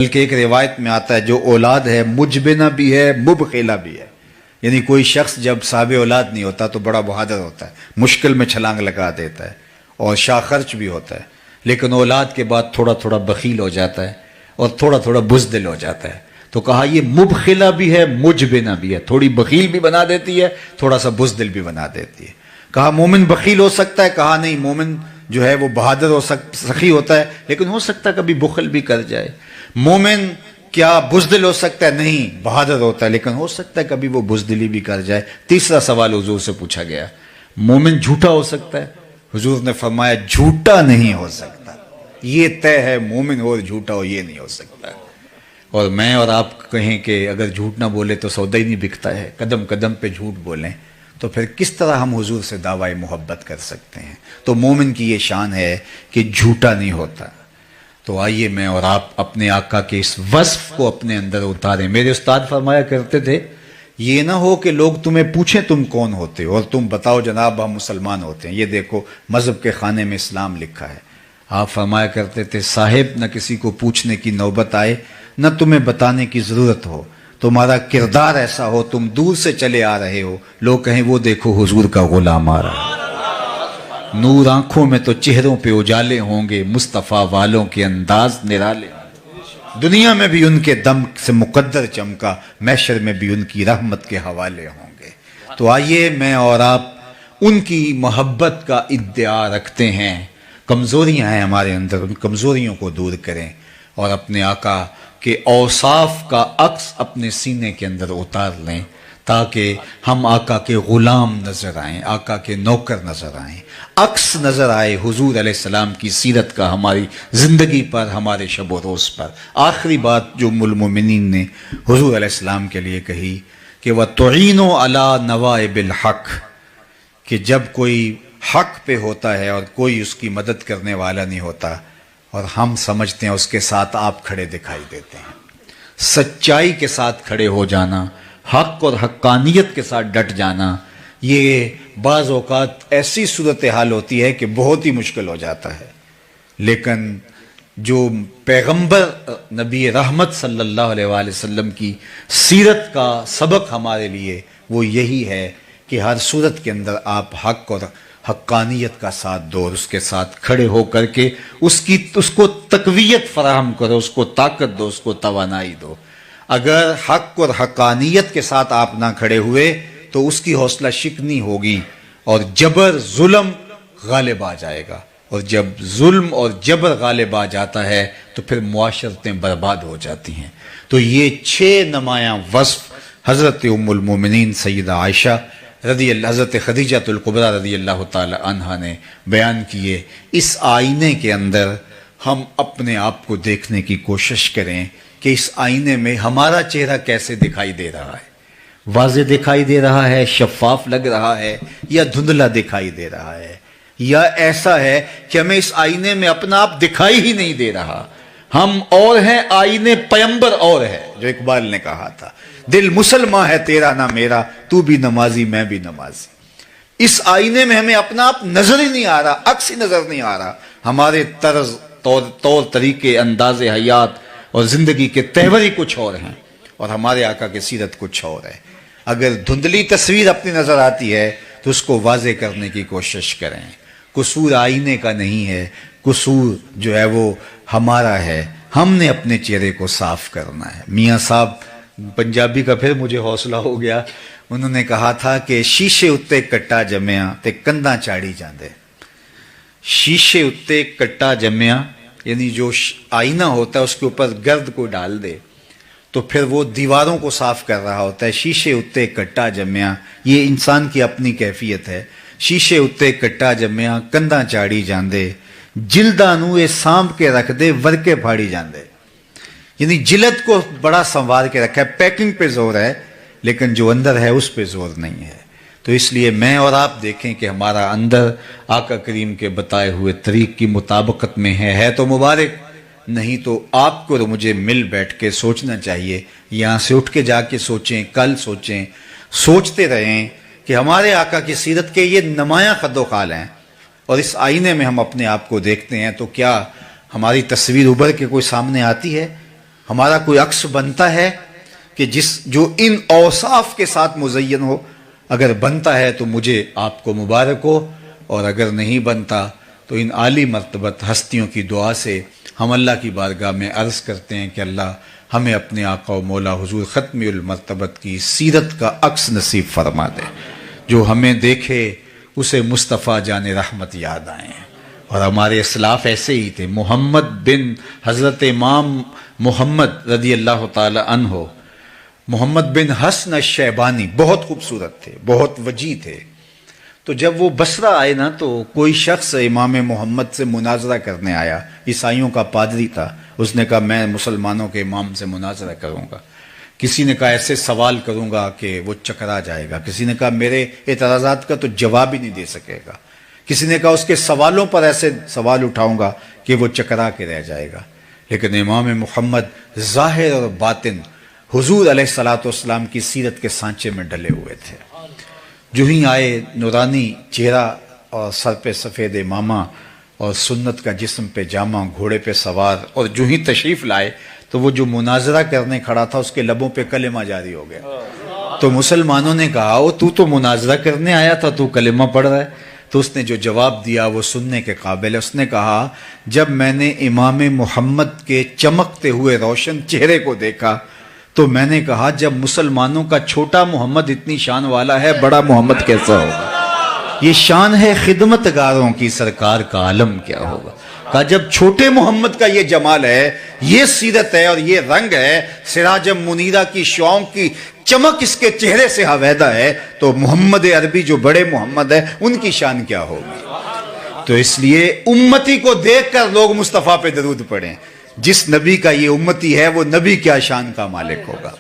بلکہ ایک روایت میں آتا ہے جو اولاد ہے مجبنہ بھی ہے مبخلہ بھی ہے، یعنی کوئی شخص جب صاحب اولاد نہیں ہوتا تو بڑا بہادر ہوتا ہے، مشکل میں چھلانگ لگا دیتا ہے اور شاہ خرچ بھی ہوتا ہے، لیکن اولاد کے بعد تھوڑا تھوڑا بخیل ہو جاتا ہے اور تھوڑا تھوڑا بزدل ہو جاتا ہے۔ تو کہا یہ مبخلہ بھی ہے مجبنہ بھی ہے، تھوڑی بخیل بھی بنا دیتی ہے، تھوڑا سا بزدل بھی بنا دیتی ہے۔ کہا مومن بخیل ہو سکتا ہے؟ کہا نہیں، مومن جو ہے وہ بہادر سخی ہوتا ہے، لیکن ہو سکتا ہے کبھی بخل بھی کر جائے۔ مومن کیا بزدل ہو سکتا ہے؟ نہیں، بہادر ہوتا ہے، لیکن ہو سکتا ہے کبھی وہ بزدلی بھی کر جائے۔ تیسرا سوال حضور سے پوچھا گیا، مومن جھوٹا ہو سکتا ہے؟ حضور نے فرمایا جھوٹا نہیں ہو سکتا، یہ طے ہے مومن ہو اور جھوٹا ہو یہ نہیں ہو سکتا۔ اور میں اور آپ کہیں کہ اگر جھوٹ نہ بولے تو سودا ہی نہیں بکتا ہے، قدم قدم پہ جھوٹ بولیں، تو پھر کس طرح ہم حضور سے دعوی محبت کر سکتے ہیں؟ تو مومن کی یہ شان ہے کہ جھوٹا نہیں ہوتا۔ تو آئیے میں اور آپ اپنے آقا کے اس وصف کو اپنے اندر اتاریں۔ میرے استاد فرمایا کرتے تھے یہ نہ ہو کہ لوگ تمہیں پوچھیں تم کون ہوتے اور تم بتاؤ جناب ہم مسلمان ہوتے ہیں، یہ دیکھو مذہب کے خانے میں اسلام لکھا ہے۔ آپ فرمایا کرتے تھے صاحب نہ کسی کو پوچھنے کی نوبت آئے نہ تمہیں بتانے کی ضرورت ہو، تمہارا کردار ایسا ہو تم دور سے چلے آ رہے ہو، لوگ کہیں وہ دیکھو حضور کا غلام آ رہا ہے۔ نور آنکھوں میں تو چہروں پہ اجالے ہوں گے، مصطفیٰ والوں کے انداز نرالے ہوں، دنیا میں بھی ان کے دم سے مقدر چمکا، محشر میں بھی ان کی رحمت کے حوالے ہوں گے۔ تو آئیے میں اور آپ ان کی محبت کا ادعا رکھتے ہیں، کمزوریاں ہیں ہمارے اندر، ان کمزوریوں کو دور کریں اور اپنے آقا کے اوصاف کا عکس اپنے سینے کے اندر اتار لیں تاکہ ہم آقا کے غلام نظر آئیں، آقا کے نوکر نظر آئیں، عکس نظر آئے حضور علیہ السلام کی سیرت کا ہماری زندگی پر، ہمارے شب و روز پر۔ آخری بات جو ام المومنین نے حضور علیہ السلام کے لیے کہی کہ وَتُعِينُ عَلَى نَوَائِبِ الْحَقِّ، کہ جب کوئی حق پہ ہوتا ہے اور کوئی اس کی مدد کرنے والا نہیں ہوتا اور ہم سمجھتے ہیں اس کے ساتھ آپ کھڑے دکھائی دیتے ہیں، سچائی کے ساتھ کھڑے ہو جانا، حق اور حقانیت کے ساتھ ڈٹ جانا، یہ بعض اوقات ایسی صورتحال ہوتی ہے کہ بہت ہی مشکل ہو جاتا ہے، لیکن جو پیغمبر نبی رحمت صلی اللہ علیہ وآلہ وسلم کی سیرت کا سبق ہمارے لیے وہ یہی ہے کہ ہر صورت کے اندر آپ حق اور حقانیت کا ساتھ دو اور اس کے ساتھ کھڑے ہو کر کے اس کو تقویت فراہم کرو، اس کو طاقت دو، اس کو توانائی دو۔ اگر حق اور حقانیت کے ساتھ آپ نہ کھڑے ہوئے تو اس کی حوصلہ شکنی ہوگی اور جبر ظلم غالب آ جائے گا، اور جب ظلم اور جبر غالب آ جاتا ہے تو پھر معاشرتیں برباد ہو جاتی ہیں۔ تو یہ 6 نمایاں وصف حضرت ام المومنین سیدہ عائشہ رضی اللہ، حضرت خدیجہ الکبریٰ رضی اللہ تعالی عنہا نے بیان کیے۔ اس آئینے کے اندر ہم اپنے آپ کو دیکھنے کی کوشش کریں کہ اس آئینے میں ہمارا چہرہ کیسے دکھائی دے رہا ہے، واضح دکھائی دے رہا ہے، شفاف لگ رہا ہے، یا دھندلا دکھائی دے رہا ہے، یا ایسا ہے کہ ہمیں اس آئینے میں اپنا آپ دکھائی ہی نہیں دے رہا، ہم اور ہیں آئینے پیمبر اور ہے، جو اقبال نے کہا تھا دل مسلمان ہے تیرا نہ میرا، تو بھی نمازی میں بھی نمازی۔ اس آئینے میں ہمیں اپنا آپ نظر ہی نہیں آ رہا، عکس ہی نظر نہیں آ رہا، ہمارے طرز طور طریقے، انداز حیات اور زندگی کے تہور ہی کچھ اور ہیں اور ہمارے آقا کی سیرت کچھ اور ہے۔ اگر دھندلی تصویر اپنی نظر آتی ہے تو اس کو واضح کرنے کی کوشش کریں۔ قصور آئینے کا نہیں ہے، قصور جو ہے وہ ہمارا ہے، ہم نے اپنے چہرے کو صاف کرنا ہے۔ میاں صاحب پنجابی کا پھر مجھے حوصلہ ہو گیا، انہوں نے کہا تھا کہ شیشے اتے کٹا جمیا تے کنداں چاڑی جاندے۔ شیشے اتے کٹا جمیا یعنی جو آئینہ ہوتا ہے اس کے اوپر گرد کو ڈال دے تو پھر وہ دیواروں کو صاف کر رہا ہوتا ہے۔ شیشے اتے کٹا جمیا، یہ انسان کی اپنی کیفیت ہے۔ شیشے اتے کٹا جمیا کنداں چاڑی جاندے، جلداں نوں اے سانپ کے رکھ دے ورکے پھاڑی جاندے، یعنی جلد کو بڑا سنوار کے رکھا ہے، پیکنگ پہ زور ہے لیکن جو اندر ہے اس پہ زور نہیں ہے۔ تو اس لیے میں اور آپ دیکھیں کہ ہمارا اندر آقا کریم کے بتائے ہوئے طریق کی مطابقت میں ہے تو مبارک، نہیں تو آپ کو مجھے مل بیٹھ کے سوچنا چاہیے، یہاں سے اٹھ کے جا کے سوچیں، کل سوچیں، سوچتے رہیں کہ ہمارے آقا کی سیرت کے یہ نمایاں خد و خال ہیں، اور اس آئینے میں ہم اپنے آپ کو دیکھتے ہیں تو کیا ہماری تصویر ابھر کے کوئی سامنے آتی ہے؟ ہمارا کوئی عکس بنتا ہے کہ جو ان اوصاف کے ساتھ مزین ہو؟ اگر بنتا ہے تو مجھے آپ کو مبارک ہو، اور اگر نہیں بنتا تو ان عالی مرتبت ہستیوں کی دعا سے ہم اللہ کی بارگاہ میں عرض کرتے ہیں کہ اللہ ہمیں اپنے آقا و مولا حضور ختم المرتبت کی سیرت کا عکس نصیب فرما دے، جو ہمیں دیکھے اسے مصطفیٰ جان رحمت یاد آئیں۔ اور ہمارے اسلاف ایسے ہی تھے۔ محمد بن حضرت امام محمد رضی اللہ تعالی عنہ، محمد بن حسن الشیبانی بہت خوبصورت تھے، بہت وجیح تھے۔ تو جب وہ بصرہ آئے نا تو کوئی شخص امام محمد سے مناظرہ کرنے آیا، عیسائیوں کا پادری تھا، اس نے کہا میں مسلمانوں کے امام سے مناظرہ کروں گا۔ کسی نے کہا ایسے سوال کروں گا کہ وہ چکرا جائے گا، کسی نے کہا میرے اعتراضات کا تو جواب ہی نہیں دے سکے گا، کسی نے کہا اس کے سوالوں پر ایسے سوال اٹھاؤں گا کہ وہ چکرا کے رہ جائے گا۔ لیکن امام محمد ظاہر اور باطن حضور علیہ الصلوۃ والسلام کی سیرت کے سانچے میں ڈلے ہوئے تھے۔ جو ہی آئے، نورانی چہرہ اور سر پہ سفید امامہ اور سنت کا جسم پہ جامہ، گھوڑے پہ سوار، اور جو ہی تشریف لائے تو وہ جو مناظرہ کرنے کھڑا تھا اس کے لبوں پہ کلمہ جاری ہو گیا۔ تو مسلمانوں نے کہا او تو مناظرہ کرنے آیا تھا، تو کلمہ پڑھ رہا ہے؟ تو اس نے جو جواب دیا وہ سننے کے قابل ہے۔ اس نے کہا جب میں نے امام محمد کے چمکتے ہوئے روشن چہرے کو دیکھا تو میں نے کہا جب مسلمانوں کا چھوٹا محمد اتنی شان والا ہے، بڑا محمد کیسا ہوگا؟ یہ شان ہے خدمت گاروں کی، سرکار کا عالم کیا ہوگا؟ کہا جب چھوٹے محمد کا یہ جمال ہے، یہ سیرت ہے اور یہ رنگ ہے، سراج منیرہ کی شعاؤں کی چمک اس کے چہرے سے حویدہ ہے، تو محمد عربی جو بڑے محمد ہے ان کی شان کیا ہوگی؟ تو اس لیے امتی کو دیکھ کر لوگ مصطفیٰ پہ درود پڑھیں۔ جس نبی کا یہ امتی ہے وہ نبی کیا شان کا مالک ہوگا۔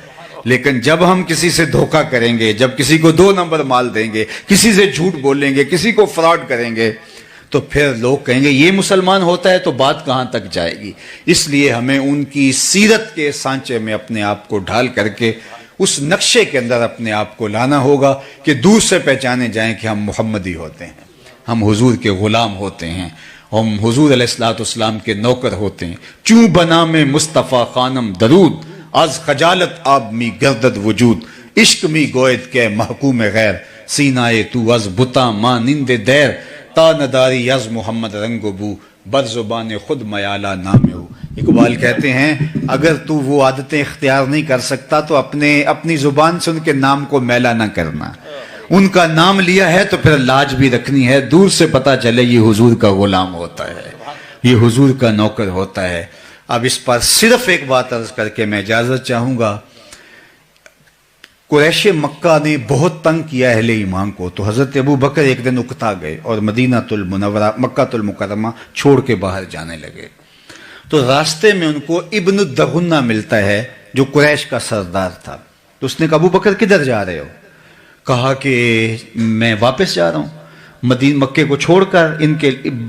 لیکن جب ہم کسی سے دھوکہ کریں گے، جب کسی کو 2 نمبر مال دیں گے، کسی سے جھوٹ بولیں گے، کسی کو فراڈ کریں گے، تو پھر لوگ کہیں گے یہ مسلمان ہوتا ہے، تو بات کہاں تک جائے گی؟ اس لیے ہمیں ان کی سیرت کے سانچے میں اپنے آپ کو ڈھال کر کے اس نقشے کے اندر اپنے آپ کو لانا ہوگا کہ دور سے پہچانے جائیں کہ ہم محمدی ہوتے ہیں، ہم حضور کے غلام ہوتے ہیں، ہم حضور علیہ الصلوۃ والسلام کے نوکر ہوتے ہیں۔ چوں بنا میں مصطفیٰ خانم درود، از خجالت آب می گردد وجود، عشق می گوید کے محکوم غیر، سینائے تو از بتا مانند دیر، تا نداری از محمد رنگ و بو، بر زبان خود میالہ نام ہو۔ اقبال کہتے ہیں اگر تو وہ عادتیں اختیار نہیں کر سکتا تو اپنی زبان سے ان کے نام کو میلا نہ کرنا۔ ان کا نام لیا ہے تو پھر لاج بھی رکھنی ہے، دور سے پتا چلے یہ حضور کا غلام ہوتا ہے، یہ حضور کا نوکر ہوتا ہے۔ اب اس پر صرف ایک بات عرض کر کے میں اجازت چاہوں گا۔ قریش مکہ نے بہت تنگ کیا اہل ایمان کو، تو حضرت ابو بکر ایک دن اکتا گئے اور مدینہ المنورہ مکہ المکرمہ چھوڑ کے باہر جانے لگے۔ تو راستے میں ان کو ابن الدغنہ ملتا ہے جو قریش کا سردار تھا۔ تو اس نے کہا ابو بکر کدھر جا رہے ہو؟ کہا کہ میں واپس جا رہا ہوں، مکے کو چھوڑ کر،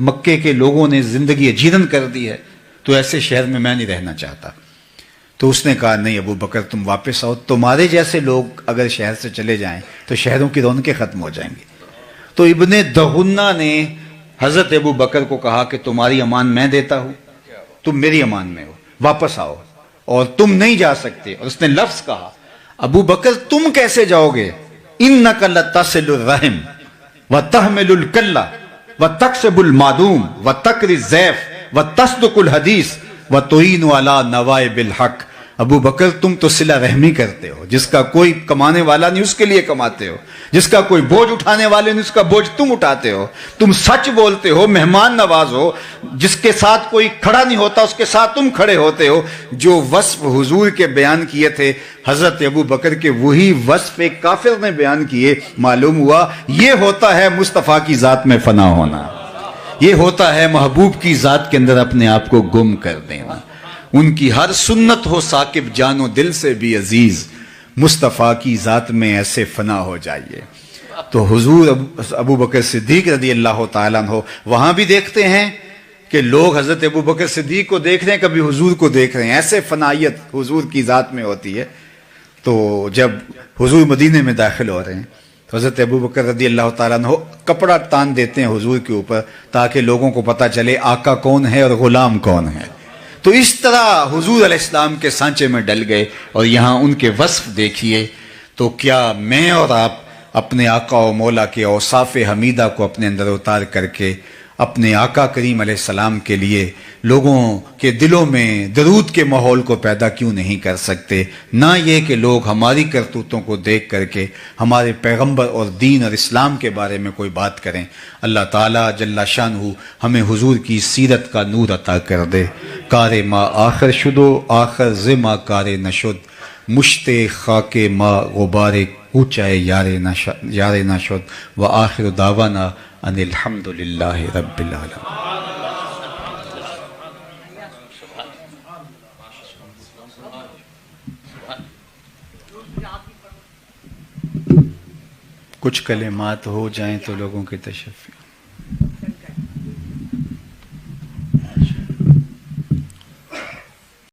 مکے کے لوگوں نے زندگی اجیرن کر دی ہے، تو ایسے شہر میں نہیں رہنا چاہتا۔ تو اس نے کہا نہیں ابو بکر تم واپس آؤ، تمہارے جیسے لوگ اگر شہر سے چلے جائیں تو شہروں کی رونقیں ختم ہو جائیں گی۔ تو ابن دغنہ نے حضرت ابو بکر کو کہا کہ تمہاری امان میں دیتا ہوں، تم میری امان میں ہو، واپس آؤ، اور تم نہیں جا سکتے۔ اور اس نے لفظ کہا ابو بکر تم کیسے جاؤ گے؟ اِنَّكَ لَتَصِلُ الرَّحِمَ وَتَحْمِلُ الْكَلَّةَ وَتَكْسِبُ الْمَعْدُومَ وَتَقْرِي الضَّيْفَ وَتَصْدُقُ الْحَدِيثَ وَتُعِينُ عَلَى نَوَائِبِ الْحَقِّ۔ ابو بکر تم تو صلہ رحمی کرتے ہو، جس کا کوئی کمانے والا نہیں اس کے لیے کماتے ہو، جس کا کوئی بوجھ اٹھانے والے نہیں اس کا بوجھ تم اٹھاتے ہو، تم سچ بولتے ہو، مہمان نواز ہو، جس کے ساتھ کوئی کھڑا نہیں ہوتا اس کے ساتھ تم کھڑے ہوتے ہو۔ جو وصف حضور کے بیان کیے تھے حضرت ابو بکر کے، وہی وصف ایک کافر نے بیان کیے۔ معلوم ہوا یہ ہوتا ہے مصطفیٰ کی ذات میں فنا ہونا، یہ ہوتا ہے محبوب کی ذات کے اندر اپنے آپ کو گم کر دینا۔ ان کی ہر سنت ہو ثاقب جان و دل سے بھی عزیز، مصطفیٰ کی ذات میں ایسے فنا ہو جائیے۔ تو حضور ابو بکر صدیق رضی اللہ تعالیٰ عنہ وہاں بھی دیکھتے ہیں کہ لوگ حضرت ابو بکر صدیق کو دیکھ رہے ہیں، کبھی حضور کو دیکھ رہے ہیں، ایسے فنائیت حضور کی ذات میں ہوتی ہے۔ تو جب حضور مدینے میں داخل ہو رہے ہیں تو حضرت ابو بکر رضی اللہ تعالیٰ عنہ کپڑا تان دیتے ہیں حضور کے اوپر، تاکہ لوگوں کو پتہ چلے آقا کون ہے اور غلام کون ہے۔ تو اس طرح حضور علیہ السلام کے سانچے میں ڈل گئے، اور یہاں ان کے وصف دیکھیے. تو کیا میں اور آپ اپنے آقا و مولا کے اوصاف حمیدہ کو اپنے اندر اتار کر کے اپنے آقا کریم علیہ السلام کے لیے لوگوں کے دلوں میں درود کے ماحول کو پیدا کیوں نہیں کر سکتے؟ نہ یہ کہ لوگ ہماری کرتوتوں کو دیکھ کر کے ہمارے پیغمبر اور دین اور اسلام کے بارے میں کوئی بات کریں. اللہ تعالیٰ جل شانہ ہمیں حضور کی سیرت کا نور عطا کر دے. کار ما آخر شدو آخر ز ما کار نشد، مشت خاک ما غبار کوچائے یار نشد. و آخر دعوانا ان الحمد للہ رب العالمین. کچھ کلمات ہو جائیں تو لوگوں کی تشفی.